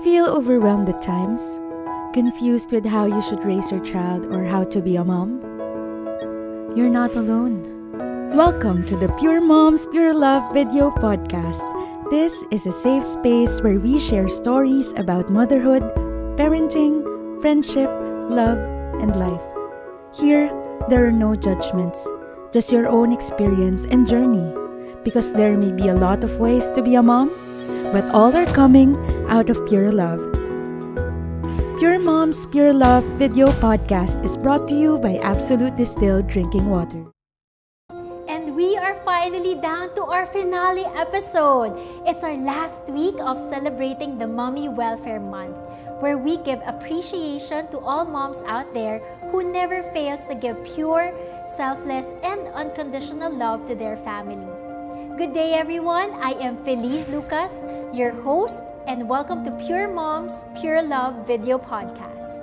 feel overwhelmed at times? Confused with how you should raise your child or how to be a mom? You're not alone. Welcome to the Pure Moms, Pure Love video podcast. This is a safe space where we share stories about motherhood, parenting, friendship, love, and life. Here, there are no judgments, just your own experience and journey. Because there may be a lot of ways to be a mom, but all are coming out of pure love. Pure Moms, Pure Love video podcast is brought to you by Absolute Distilled Drinking Water. And we are finally down to our finale episode. It's our last week of celebrating the Mommy Welfare Month, where we give appreciation to all moms out there who never fails to give pure, selfless, and unconditional love to their family. Good day, everyone. I am Feliz Lucas, your host, and welcome to Pure Moms, Pure Love video podcast.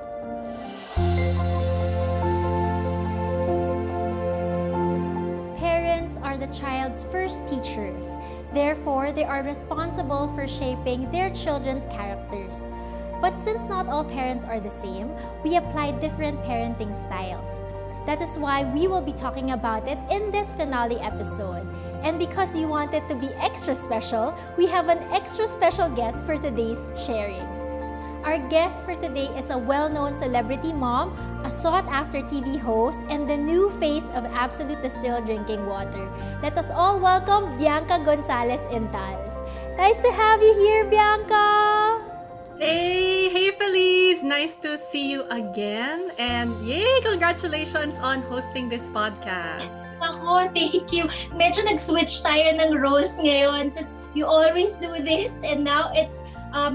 Parents are the child's first teachers. Therefore, they are responsible for shaping their children's characters. But since not all parents are the same, we apply different parenting styles. That is why we will be talking about it in this finale episode. And because we want it to be extra special, we have an extra special guest for today's sharing. Our guest for today is a well-known celebrity mom, a sought-after TV host, and the new face of Absolute Distilled Drinking Water. Let us all welcome Bianca Gonzalez Intal. Nice to have you here, Bianca! Hey Feliz! Nice to see you again. And yay! Congratulations on hosting this podcast. Ako, thank you. Medyo nag-switch tayo ng roles ngayon since you always do this and now it's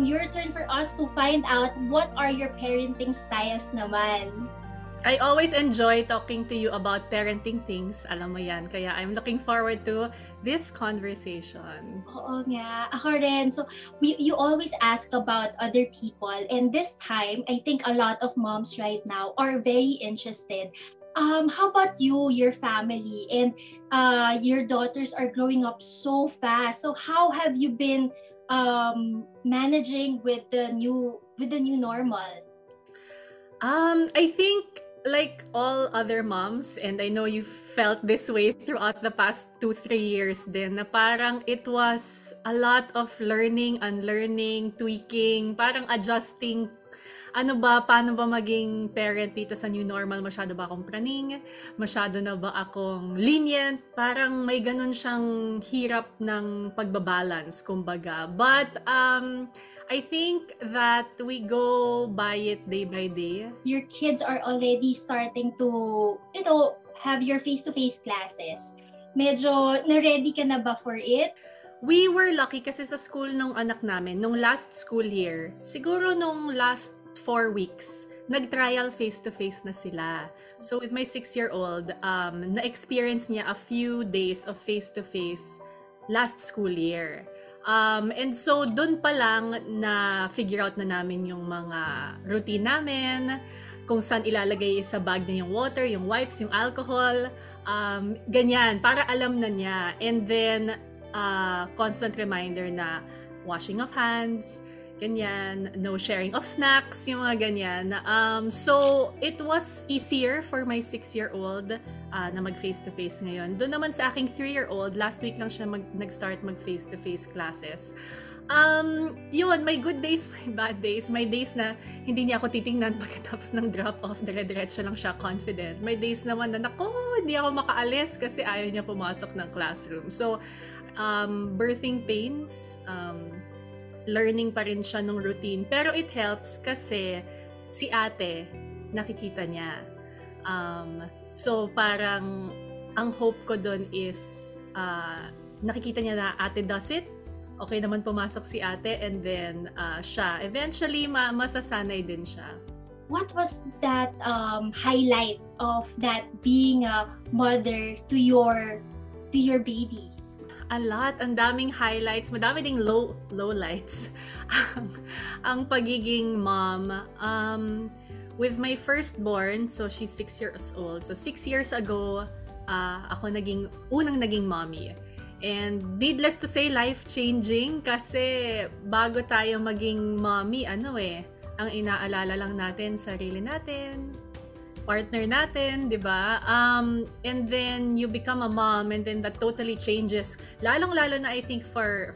your turn for us to find out what are your parenting styles naman. I always enjoy talking to you about parenting things. Alam mo yan. Kaya I'm looking forward to this conversation. Oo nga. Ako rin. So, you always ask about other people. And this time, I think a lot of moms right now are very interested. How about you, your family, and your daughters are growing up so fast. So, how have you been managing with the new normal? I think like all other moms, and I know you felt this way throughout the past 2-3 years din, na parang it was a lot of learning, unlearning, tweaking, parang adjusting. Paano ba maging parent dito sa new normal? Masyado ba akong praning? Masyado na ba akong lenient? Parang may ganun siyang hirap ng pagbabalance, kumbaga. But I think that we go by it day by day. Your kids are already starting to, have your face-to-face classes. Medyo na-ready ka na ba for it? We were lucky kasi sa school nung anak namin, nung last school year, siguro nung last 4 weeks, nag-trial face-to-face na sila. So with my 6-year-old, na-experience niya a few days of face-to-face last school year. And so, doon pa lang na figure out na namin yung mga routine namin, kung saan ilalagay sa bag niya yung water, yung wipes, yung alcohol, ganyan, para alam na niya. And then, constant reminder na washing of hands, ganyan, no sharing of snacks, yung mga ganyan. So, it was easier for my 6-year-old na mag-face-to-face ngayon. Doon naman sa aking 3-year-old, last week lang siya nag-start mag-face-to-face classes. Yun, may good days, may bad days. May days na hindi niya ako titingnan pagkatapos ng drop-off, dire-diretso lang siya confident. May days naman na, hindi ako makaalis kasi ayaw niya pumasok ng classroom. So, birthing pains, learning pa rin siya ng routine. Pero it helps kasi si ate, nakikita niya. So parang ang hope ko doon is nakikita niya na ate does it. Okay naman pumasok si ate and then siya. Eventually, masasanay din siya. What was that highlight of that being a mother to your babies? A lot. Ang daming highlights. Madami ding lowlights. ang pagiging mom. With my firstborn, so she's 6 years old. So 6 years ago, ako unang naging mommy. And needless to say, life-changing kasi bago tayo maging mommy, ang inaalala lang natin, sarili natin, partner natin, di ba? And then you become a mom and then that totally changes. Lalong-lalo na I think for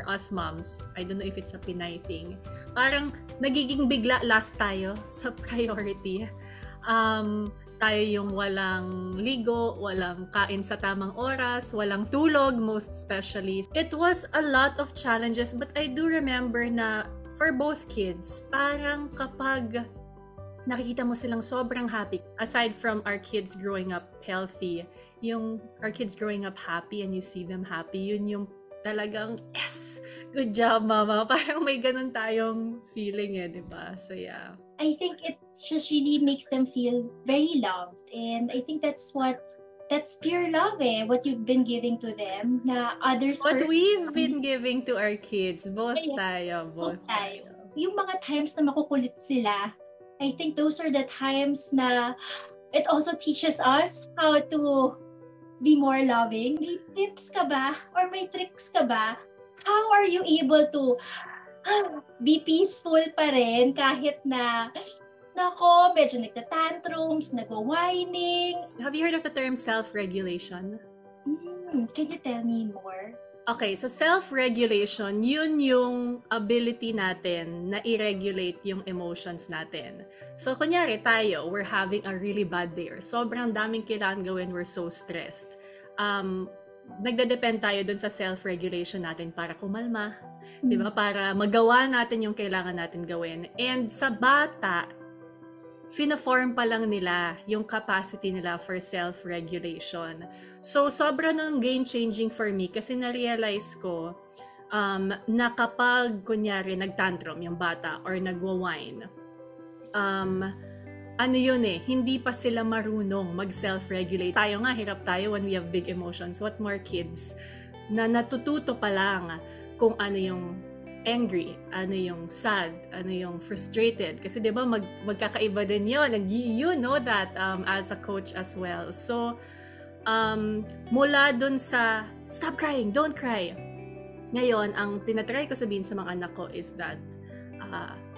us moms, I don't know if it's a Pinay thing, parang nagiging bigla last tayo sa priority. Tayo yung walang ligo, walang kain sa tamang oras, walang tulog most especially. It was a lot of challenges but I do remember na for both kids, parang kapag nakikita mo silang sobrang happy, aside from our kids growing up healthy, yung our kids growing up happy and you see them happy, yun yung talagang, yes, good job mama. Parang may ganun tayong feeling di ba? So yeah. I think it just really makes them feel very loved. And I think that's pure love what you've been giving to them na others what we've been giving to our kids. Both tayo. Yung mga times na makukulit sila, I think those are the times na it also teaches us how to be more loving. May tips ka ba? Or may tricks ka ba? How are you able to be peaceful pa rin kahit na medyo nagtatantrums, nagwa-whining? Have you heard of the term self-regulation? Can you tell me more? Okay, so self-regulation, yun yung ability natin na i-regulate yung emotions natin. So kunyari tayo, we're having a really bad day or sobrang daming kailangan gawin, we're so stressed. Nagde-depend tayo dun sa self-regulation natin para kumalma, di ba? Para magawa natin yung kailangan natin gawin. And sa bata, fina-form pa lang nila yung capacity nila for self-regulation. So, sobra nung game-changing for me kasi na-realize ko na kapag, kunyari, nag-tantrum yung bata or nagwa-whine, hindi pa sila marunong mag-self-regulate. Tayo nga, hirap tayo when we have big emotions. What more kids na natututo pa lang kung ano yung angry, ano yung sad, ano yung frustrated. Kasi di ba magkakaiba din yun. And you know that as a coach as well. So, mula dun sa stop crying, don't cry. Ngayon, ang tinatry ko sabihin sa mga anak ko is that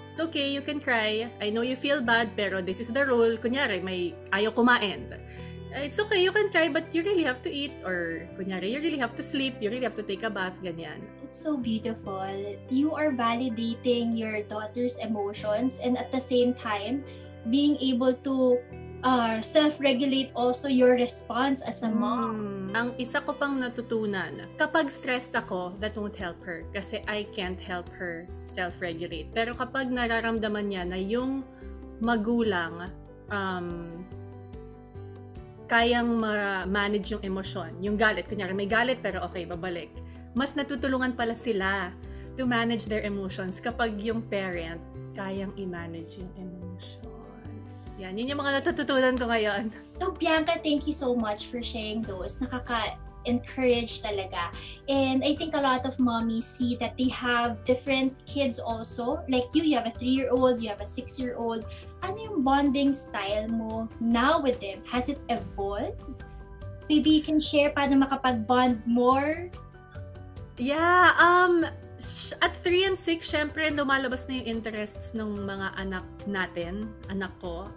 it's okay, you can cry. I know you feel bad, pero this is the rule. Kunyari, may ayaw kumain. It's okay, you can cry, but you really have to eat. Or, kunyari, you really have to sleep. You really have to take a bath, ganyan. It's so beautiful. You are validating your daughter's emotions and at the same time, being able to self-regulate also your response as a mom. Ang isa ko pang natutunan, kapag stressed ako, that won't help her kasi I can't help her self-regulate. Pero kapag nararamdaman niya na yung magulang kayang ma-manage yung emosyon, yung galit, kunyari may galit pero okay, babalik. Mas natutulungan pala sila to manage their emotions kapag yung parent kayang i-manage yung emotions. Yan, yun yung mga natututunan ko ngayon. So Bianca, thank you so much for sharing those. Nakaka-encourage talaga. And I think a lot of mommies see that they have different kids also. Like you have a 3-year-old, you have a 6-year-old. Ano yung bonding style mo now with them? Has it evolved? Maybe you can share paano makapag-bond more? Yeah, at 3 and 6, syempre lumalabas na yung interests ng mga anak natin, anak ko.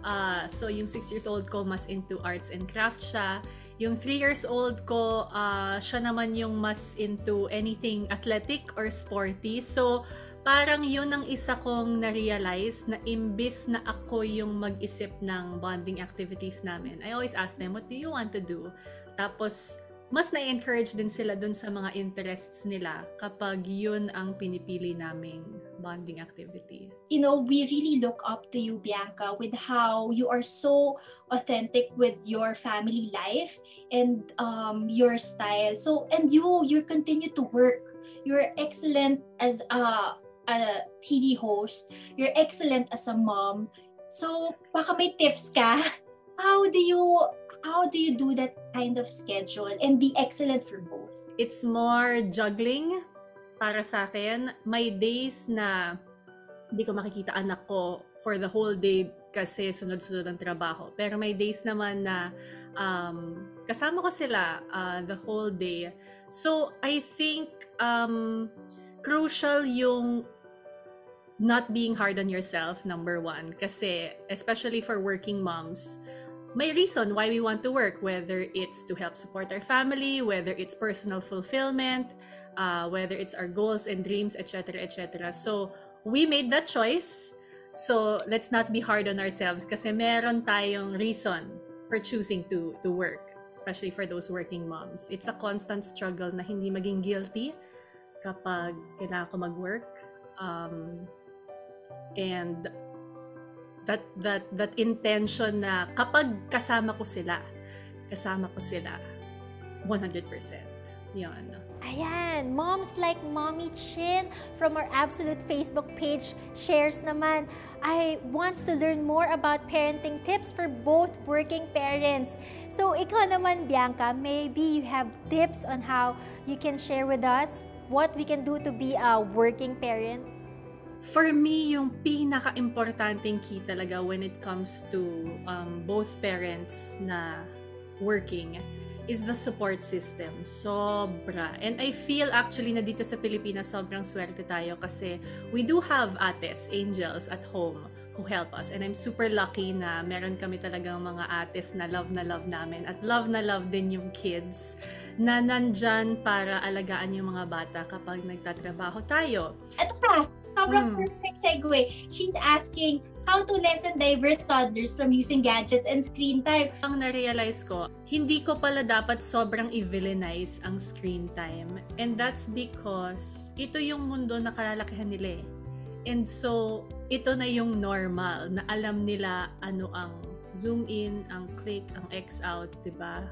So yung 6 years old ko mas into arts and crafts siya. Yung 3 years old ko, siya naman yung mas into anything athletic or sporty. So parang yun ang isa kong na-realize na imbis na ako yung mag-isip ng bonding activities namin. I always ask them, what do you want to do? Tapos mas na-encourage din sila dun sa mga interests nila kapag yun ang pinipili naming bonding activity. You know, we really look up to you, Bianca, with how you are so authentic with your family life and your style. So, and you continue to work. You're excellent as a TV host. You're excellent as a mom. So, baka may tips ka? How do you do that kind of schedule and be excellent for both? It's more juggling para sa akin. May days na hindi ko makikita anak ko for the whole day kasi sunod-sunod ang trabaho. Pero may days naman na kasama ko sila the whole day. So, I think crucial yung not being hard on yourself, number one. Kasi, especially for working moms, may reason why we want to work, whether it's to help support our family, whether it's personal fulfillment, whether it's our goals and dreams, etc., etc. So, we made that choice. So, let's not be hard on ourselves kasi meron tayong reason for choosing to work, especially for those working moms. It's a constant struggle na hindi maging guilty kapag kailangan ko mag-work. And that intention na kapag kasama ko sila 100%. Yun. Ayan, moms like Mommy Chin from our Absolute Facebook page shares naman, I wants to learn more about parenting tips for both working parents. So ikaw naman, Bianca, maybe you have tips on how you can share with us what we can do to be a working parent? For me, yung pinaka-importanting key talaga when it comes to both parents na working is the support system. Sobra. And I feel actually na dito sa Pilipinas, sobrang swerte tayo kasi we do have ates, angels at home who help us. And I'm super lucky na meron kami talagang mga ates na love namin. At love na love din yung kids na nandyan para alagaan yung mga bata kapag nagtatrabaho tayo. Ito pa, sobrang perfect segue. She's asking how to lessen divert toddlers from using gadgets and screen time. Ang na-realize ko, hindi ko pala dapat sobrang i-villainize ang screen time. And that's because ito yung mundo na kalalakihan nila eh. And so, ito na yung normal na alam nila ano ang zoom in, ang click, ang X out, diba?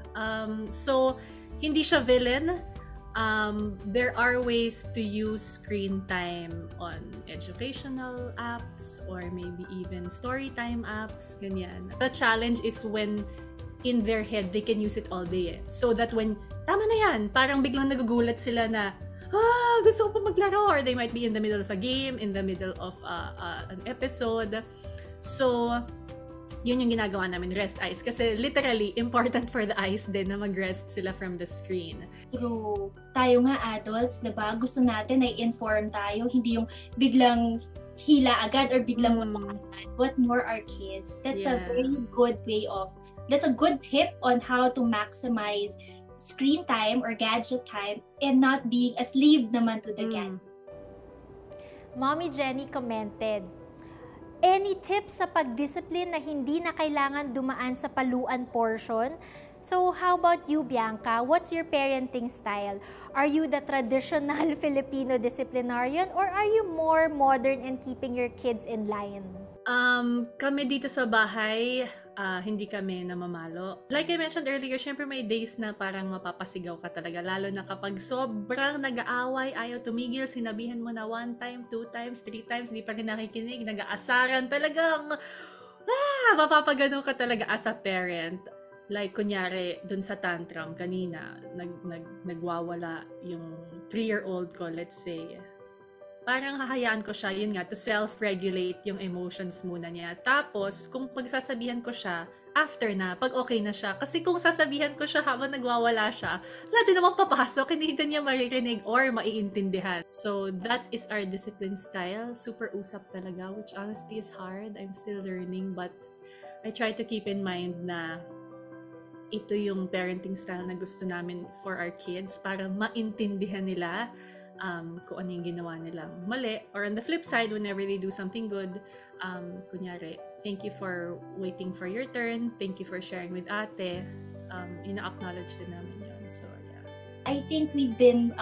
So, hindi siya villain. There are ways to use screen time on educational apps or maybe even story time apps, ganyan. The challenge is when in their head they can use it all day. So that when, tama na yan, parang biglang nagugulat sila na, gusto ko pa maglaro, or they might be in the middle of a game, in the middle of an episode. So, yun yung ginagawa namin, rest eyes. Kasi literally, important for the eyes din na mag-rest sila from the screen. True. Tayo nga adults, diba? Gusto natin ay inform tayo, hindi yung biglang hila agad or biglang agad. What more our kids? That's a very good way of, that's a good tip on how to maximize screen time or gadget time and not being a slave naman to the gadget. Mommy Jenny commented, any tips sa pagdiscipline na hindi na kailangan dumaan sa paluan portion? So how about you, Bianca? What's your parenting style? Are you the traditional Filipino disciplinarian or are you more modern and keeping your kids in line? Kami dito sa bahay, hindi kami namamalo. Like I mentioned earlier, syempre may days na parang mapapasigaw ka talaga. Lalo na kapag sobrang nag-aaway, ayaw tumigil, sinabihan mo na 1 time, 2 times, 3 times, di pa rin nakikinig, nag-aasaran talagang, mapapagano ka talaga as a parent. Like, kunyari, dun sa tantrum kanina, nagwawala yung 3-year-old ko, let's say. Parang hahayaan ko siya, yun nga, to self-regulate yung emotions muna niya. Tapos, kung pagsasabihan ko siya, after na, pag okay na siya. Kasi kung sasabihan ko siya habang nagwawala siya, wala din namang papasok, hindi din niya maririnig or maiintindihan. So, that is our discipline style. Super usap talaga, which honestly is hard. I'm still learning, but I try to keep in mind na ito yung parenting style na gusto namin for our kids para maintindihan nila kung ano yung ginawa nilang mali. Or on the flip side, whenever they do something good, kunyari, thank you for waiting for your turn, thank you for sharing with ate, ina-acknowledge din namin yun. So, yeah. I think we've been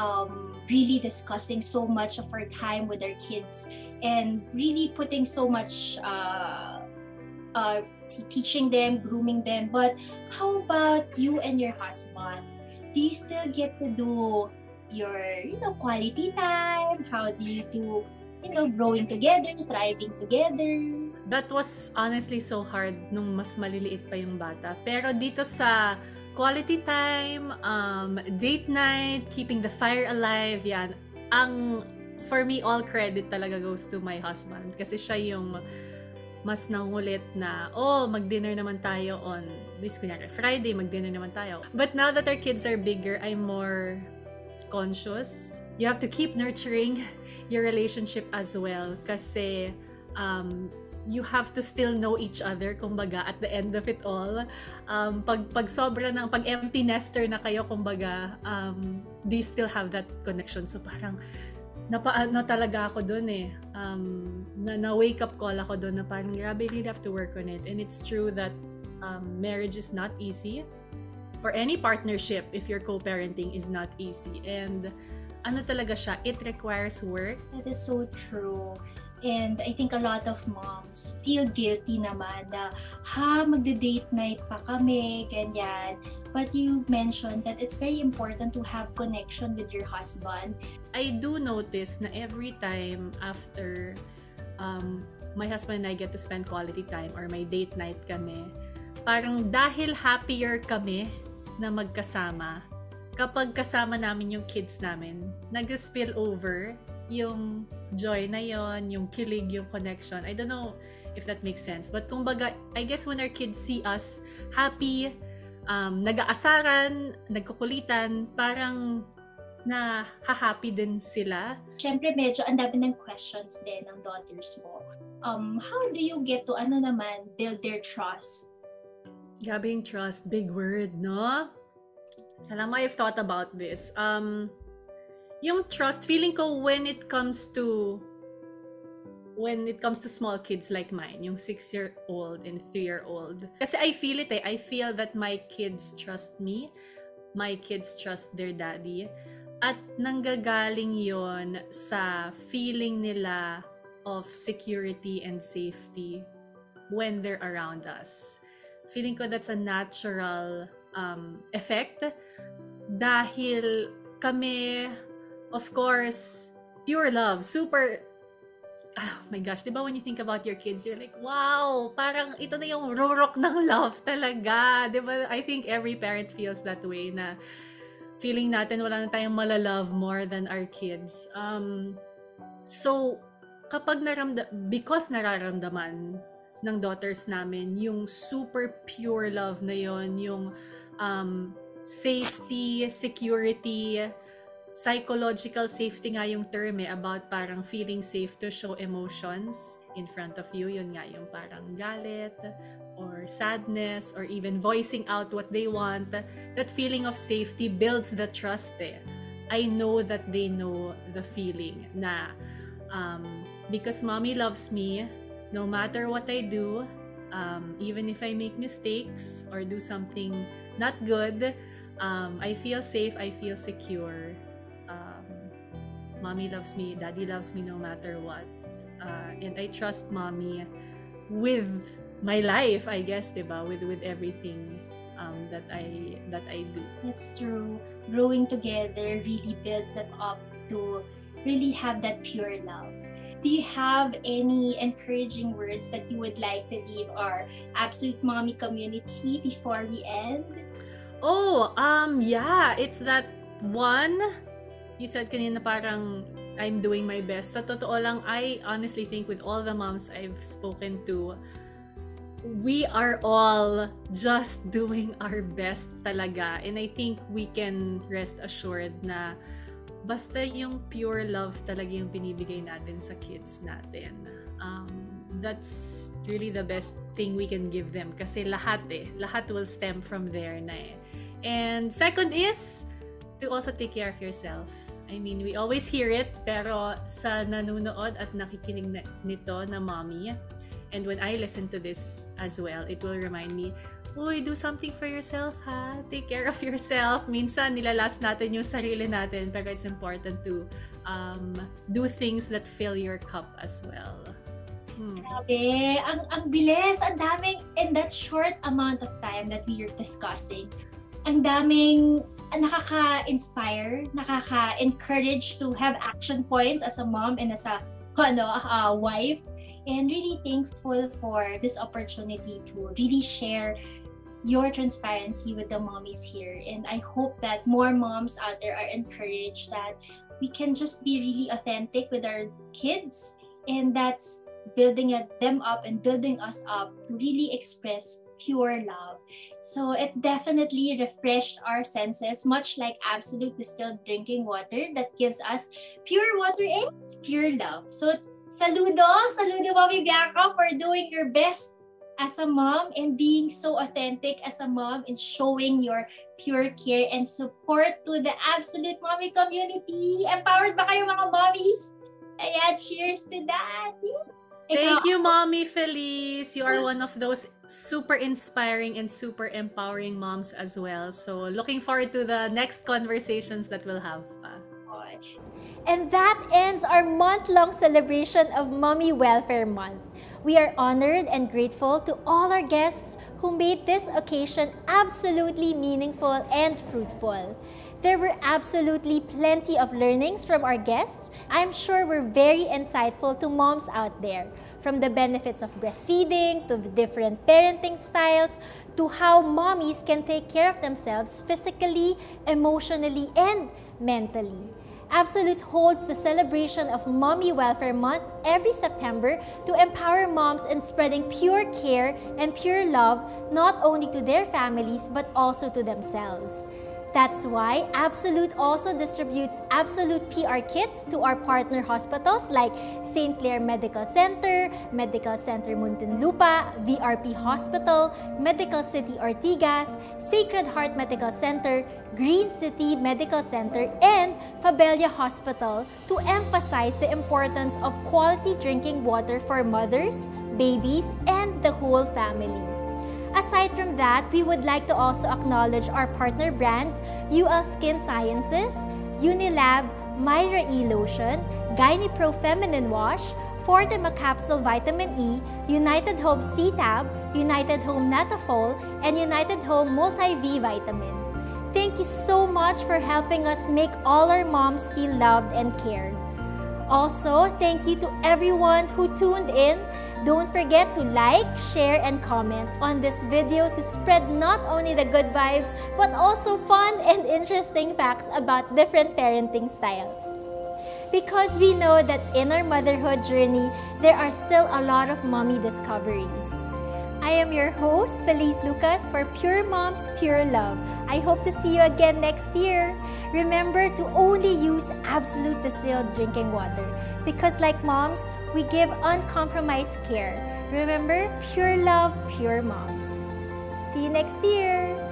really discussing so much of our time with our kids and really putting so much teaching them, grooming them. But how about you and your husband? Do you still get to do your, quality time? How do you do, growing together, thriving together? That was honestly so hard nung mas maliliit pa yung bata. Pero dito sa quality time, date night, keeping the fire alive, yan. For me, all credit talaga goes to my husband. Kasi siya yung mas nangulit na, mag-dinner naman tayo on this, kunyari, Friday, mag-dinner naman tayo. But now that our kids are bigger, I'm more conscious. You have to keep nurturing your relationship as well kasi you have to still know each other, kumbaga, at the end of it all. Pag sobra ng, pag empty nester na kayo, kumbaga, do you still have that connection? So parang, napaano talaga ako dun na wake up call ako dun na parang grabe, really have to work on it. And it's true that marriage is not easy, or any partnership if you're co-parenting is not easy. And ano talaga siya, it requires work. That is so true. And I think a lot of moms feel guilty naman na, magde-date night pa kami, ganyan. But you mentioned that it's very important to have connection with your husband. I do notice na every time after my husband and I get to spend quality time or may date night kami, parang dahil happier kami na magkasama, kapag kasama namin yung kids namin, nag-spill over yung joy na yon, yung kilig, yung connection. I don't know if that makes sense. But kumbaga, I guess when our kids see us happy, nag-aasaran, nagkukulitan, parang na-happy din sila. Siyempre, medyo ang dami ng questions din ng daughters mo. How do you get to, build their trust? Grabe yung trust, big word, no? Alam mo, I've thought about this. Yung trust, feeling ko when it comes to small kids like mine, yung 6-year-old and 3-year-old. Kasi I feel it I feel that my kids trust me. My kids trust their daddy. At nanggagaling yon sa feeling nila of security and safety when they're around us. Feeling ko that's a natural effect dahil kami, of course, pure love, super, oh my gosh, di ba when you think about your kids, you're like, wow, parang ito na yung rurok ng love talaga. Di ba? I think every parent feels that way na feeling natin wala na tayong malalove more than our kids. So, kapag because nararamdaman ng daughters namin yung super pure love na yon, yung safety, security, psychological safety nga yung term about parang feeling safe to show emotions in front of you. Yun nga yung parang galit or sadness or even voicing out what they want. That feeling of safety builds the trust I know that they know the feeling na because mommy loves me, no matter what I do, even if I make mistakes or do something not good, I feel safe, I feel secure. Mommy loves me, daddy loves me no matter what. And I trust mommy with my life, I guess, diba? With everything that I do. That's true. Growing together really builds them up to really have that pure love. Do you have any encouraging words that you would like to leave our Absolute Mommy community before we end? Yeah, it's that one. You said kanina parang I'm doing my best. Sa totoo lang, I honestly think with all the moms I've spoken to, we are all just doing our best talaga. And I think we can rest assured na basta yung pure love talaga yung binibigay natin sa kids natin. That's really the best thing we can give them kasi lahat will stem from there na And second is to also take care of yourself. I mean, we always hear it, pero sa nanunood at nakikinig nito na mommy, and when I listen to this as well, it will remind me, uy, do something for yourself, ha? Take care of yourself. Minsan, nilalast natin yung sarili natin, pero it's important to do things that fill your cup as well. Grabe, ang bilis, ang daming, in that short amount of time that we are discussing, ang daming nakaka-inspire, nakaka-encourage to have action points as a mom and as a wife. And really thankful for this opportunity to really share your transparency with the mommies here. And I hope that more moms out there are encouraged that we can just be really authentic with our kids. And that's them up and building us up to really express pure love. So it definitely refreshed our senses, much like absolute distilled drinking water that gives us pure water and pure love. So saludo Mommy Bianca for doing your best as a mom and being so authentic as a mom and showing your pure care and support to the absolute mommy community. Empowered ba kayo mga mommies? Kaya cheers to that! Thank you, Mommy Feliz. You are one of those super inspiring and super empowering moms as well. So looking forward to the next conversations that we'll have. And that ends our month-long celebration of Mommy Welfare Month. We are honored and grateful to all our guests who made this occasion absolutely meaningful and fruitful. There were absolutely plenty of learnings from our guests. I'm sure we're very insightful to moms out there, from the benefits of breastfeeding, to different parenting styles, to how mommies can take care of themselves physically, emotionally, and mentally. Absolute holds the celebration of Mommy Welfare Month every September to empower moms in spreading pure care and pure love not only to their families but also to themselves. That's why Absolute also distributes Absolute PR kits to our partner hospitals like St. Clair Medical Center, Medical Center Muntinlupa, VRP Hospital, Medical City Ortigas, Sacred Heart Medical Center, Green City Medical Center, and Fabella Hospital to emphasize the importance of quality drinking water for mothers, babies, and the whole family. Aside from that, we would like to also acknowledge our partner brands, UL Skin Sciences, Unilab, Myra E Lotion, GynePro Feminine Wash, Fortima Capsule Vitamin E, United Home C-Tab, United Home Natafol, and United Home Multi-V Vitamin. Thank you so much for helping us make all our moms feel loved and cared. Also, thank you to everyone who tuned in. Don't forget to like, share, and comment on this video to spread not only the good vibes, but also fun and interesting facts about different parenting styles. Because we know that in our motherhood journey, there are still a lot of mommy discoveries. I am your host, Feliz Lucas, for Pure Moms, Pure Love. I hope to see you again next year. Remember to only use absolute distilled drinking water because like moms, we give uncompromised care. Remember, pure love, pure moms. See you next year.